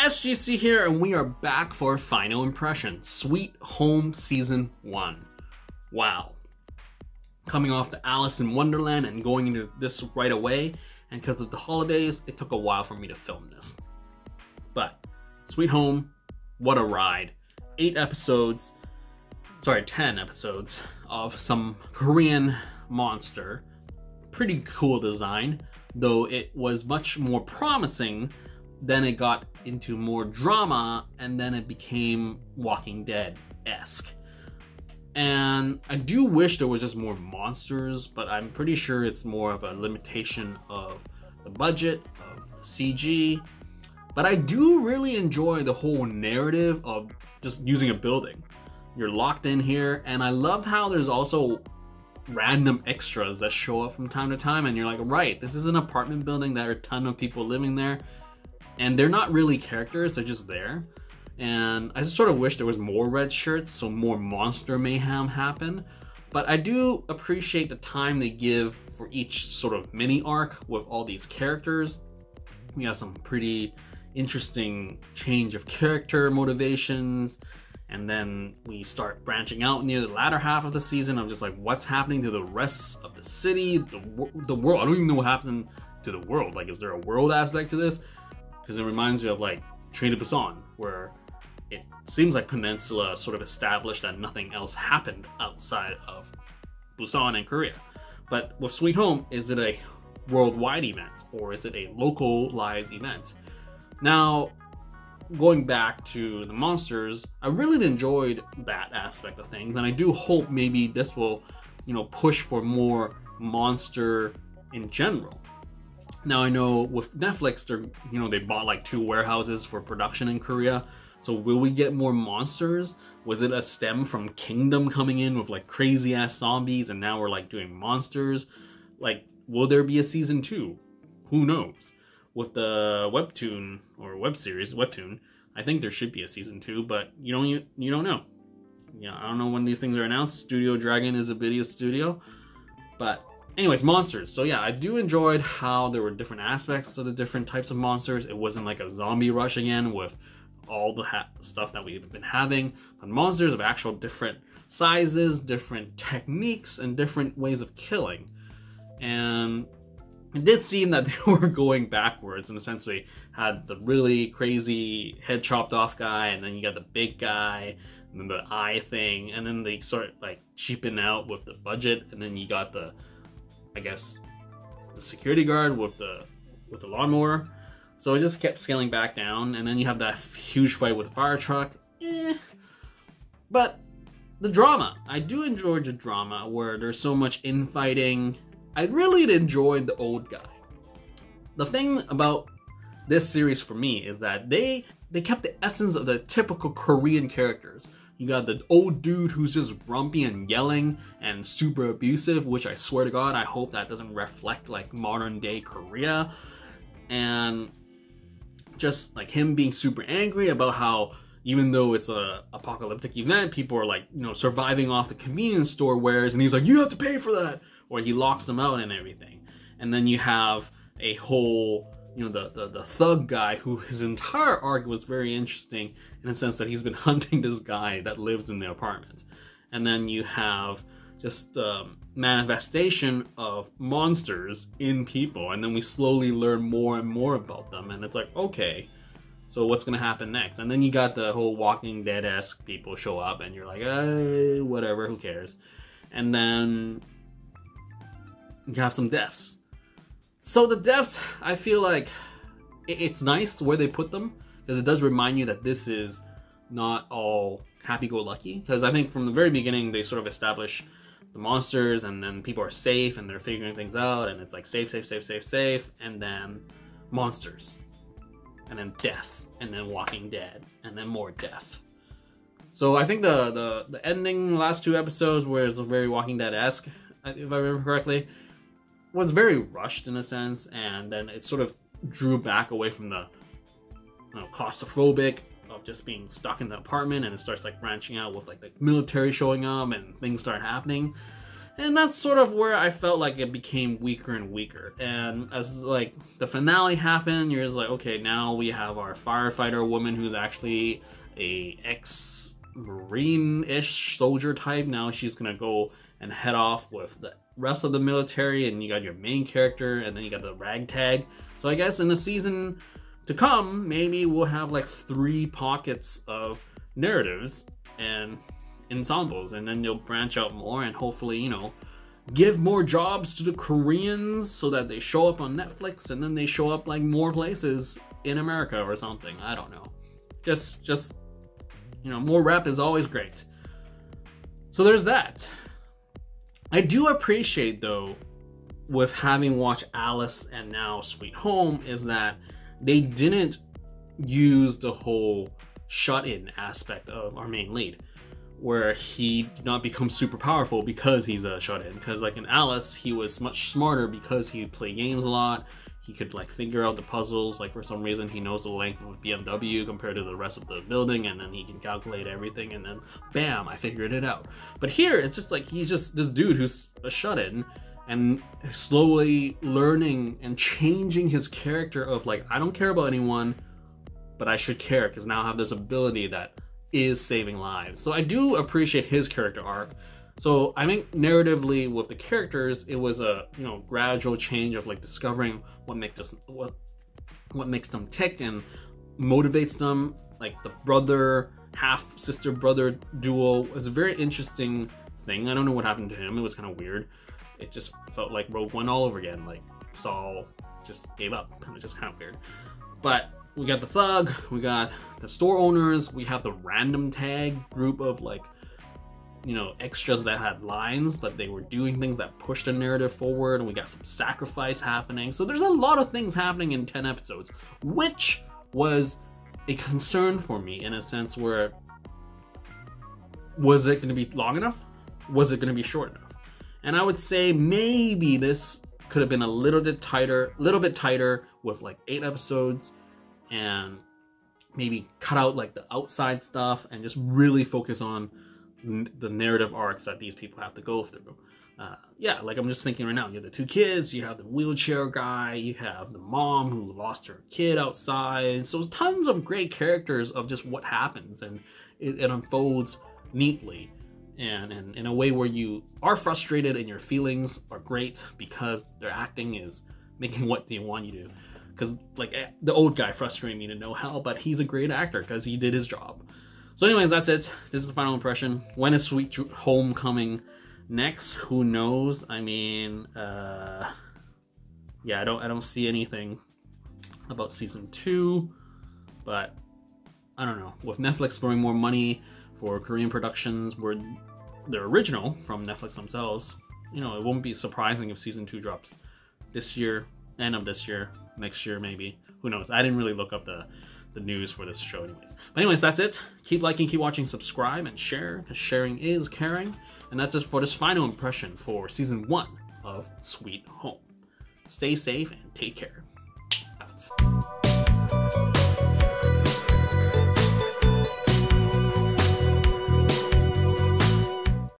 SGC here, and we are back for final impression. Sweet Home Season 1. Wow. Coming off the Alice in Wonderland and going into this right away, and because of the holidays, it took a while for me to film this. But, Sweet Home, what a ride. 10 episodes of some Korean monster. Pretty cool design, though it was much more promising. Then it got into more drama, and then it became Walking Dead-esque. And I do wish there was just more monsters, but I'm pretty sure it's more of a limitation of the budget, of the CG. But I do really enjoy the whole narrative of just using a building. You're locked in here, and I love how there's also random extras that show up from time to time, and you're like, right, this is an apartment building, there are a ton of people living there. And they're not really characters, they're just there. And I just sort of wish there was more red shirts so more monster mayhem happened. But I do appreciate the time they give for each sort of mini arc with all these characters. We have some pretty interesting change of character motivations. And then we start branching out near the latter half of the season of just like what's happening to the rest of the city, the world. I don't even know what happened to the world. Like, is there a world aspect to this? Because it reminds me of like Train to Busan, where it seems like Peninsula sort of established that nothing else happened outside of Busan and Korea. But with Sweet Home, is it a worldwide event or is it a localized event? Now, going back to the monsters, I really enjoyed that aspect of things, and I do hope maybe this will, push for more monster in general. Now I know with Netflix, they bought like 2 warehouses for production in Korea. So will we get more monsters? Was it a stem from Kingdom coming in with like crazy ass zombies, and now we're like doing monsters? Like, will there be a season 2? Who knows? With the webtoon or web series, webtoon, I think there should be a season 2, but you don't know. Yeah, I don't know when these things are announced. Studio Dragon is a video studio, but. Anyways, monsters. So yeah, I do enjoyed how there were different aspects of the different types of monsters. It wasn't like a zombie rush again with all the stuff that we've been having. But monsters of actual different sizes, different techniques, and different ways of killing. And it did seem that they were going backwards in the sense they had the really crazy head chopped off guy, and then you got the big guy, and then the eye thing, and then they sort of like cheapen out with the budget, and then you got the security guard with the lawnmower. So it just kept scaling back down, and then you have that huge fight with the fire truck. But the drama, I do enjoy the drama where there's so much infighting. I really enjoyed the old guy. The thing about this series for me is that they kept the essence of the typical Korean characters. You got the old dude who's just grumpy and yelling and super abusive, which I swear to God, I hope that doesn't reflect like modern day Korea. And just like him being super angry about how even though it's a apocalyptic event, people are like, surviving off the convenience store wares, and he's like, you have to pay for that, or he locks them out and everything. And then you have a whole the thug guy who his entire arc was very interesting in the sense that he's been hunting this guy that lives in the apartment. And then you have just manifestation of monsters in people, and then we slowly learn more and more about them, and it's like, okay, so what's gonna happen next? And then you got the whole Walking Dead-esque people show up, and you're like, whatever, who cares? And then you have some deaths. So the deaths, I feel like it's nice where they put them, because it does remind you that this is not all happy-go-lucky. Because I think from the very beginning, they sort of establish the monsters, and then people are safe, and they're figuring things out, and it's like safe, and then monsters, and then death, and then Walking Dead, and then more death. So I think the ending, last 2 episodes, where it's very Walking Dead-esque, if I remember correctly, was very rushed in a sense, and then it sort of drew back away from the claustrophobic of just being stuck in the apartment, and it starts like branching out with like the military showing up and things start happening. And that's sort of where I felt like it became weaker and weaker. And as like the finale happened, you're just like, okay, now we have our firefighter woman who's actually a ex-marine-ish soldier type. Now she's gonna go and head off with the rest of the military, and you got your main character, and then you got the ragtag. So I guess in the season to come, maybe we'll have like 3 pockets of narratives and ensembles, and then they'll branch out more and hopefully, you know, give more jobs to the Koreans so that they show up on Netflix, and then they show up like more places in America or something. I don't know. Just you know, more rep is always great. So there's that. I do appreciate though, with having watched Alice and now Sweet Home, is that they didn't use the whole shut-in aspect of our main lead, where he did not become super powerful because he's a shut-in. Because like in Alice, he was much smarter because he played games a lot. He could like figure out the puzzles. Like for some reason, he knows the length of a BMW compared to the rest of the building, and then he can calculate everything, and then bam, I figured it out. But here, it's just like he's just this dude who's a shut-in, and slowly learning and changing his character of like, I don't care about anyone, but I should care because now I have this ability that is saving lives. So I do appreciate his character arc. So I think narratively with the characters, it was a, you know, gradual change of like discovering what makes them tick and motivates them. Like the brother, half sister brother duo was a very interesting thing. I don't know what happened to him. It was kind of weird. It just felt like Rogue One all over again. Like Saul just gave up. It was just kind of weird. But we got the thug, we got the store owners, we have the random tag group of like, you know, extras that had lines, but they were doing things that pushed the narrative forward, and we got some sacrifice happening. So there's a lot of things happening in 10 episodes, which was a concern for me in a sense where, was it going to be long enough? Was it going to be short enough? And I would say maybe this could have been a little bit tighter with like 8 episodes, and maybe cut out like the outside stuff and just really focus on the narrative arcs that these people have to go through. Yeah, like I'm just thinking right now, you have the 2 kids, you have the wheelchair guy, you have the mom who lost her kid outside. So tons of great characters of just what happens, and it unfolds neatly and in a way where you are frustrated and your feelings are great because their acting is making what they want you to. Because like the old guy frustrated me to no hell, but he's a great actor because he did his job. So anyways, that's it. This is the final impression. When is Sweet Home coming next? Who knows? I mean, yeah, I don't see anything about season 2, but I don't know. With Netflix throwing more money for Korean productions where they're original from Netflix themselves, you know, it won't be surprising if season 2 drops this year, end of this year, next year maybe. Who knows? I didn't really look up the news for this show anyways. But anyways, that's it. Keep liking, keep watching, subscribe, and share, because sharing is caring. And that's it for this final impression for season 1 of Sweet Home. Stay safe and take care.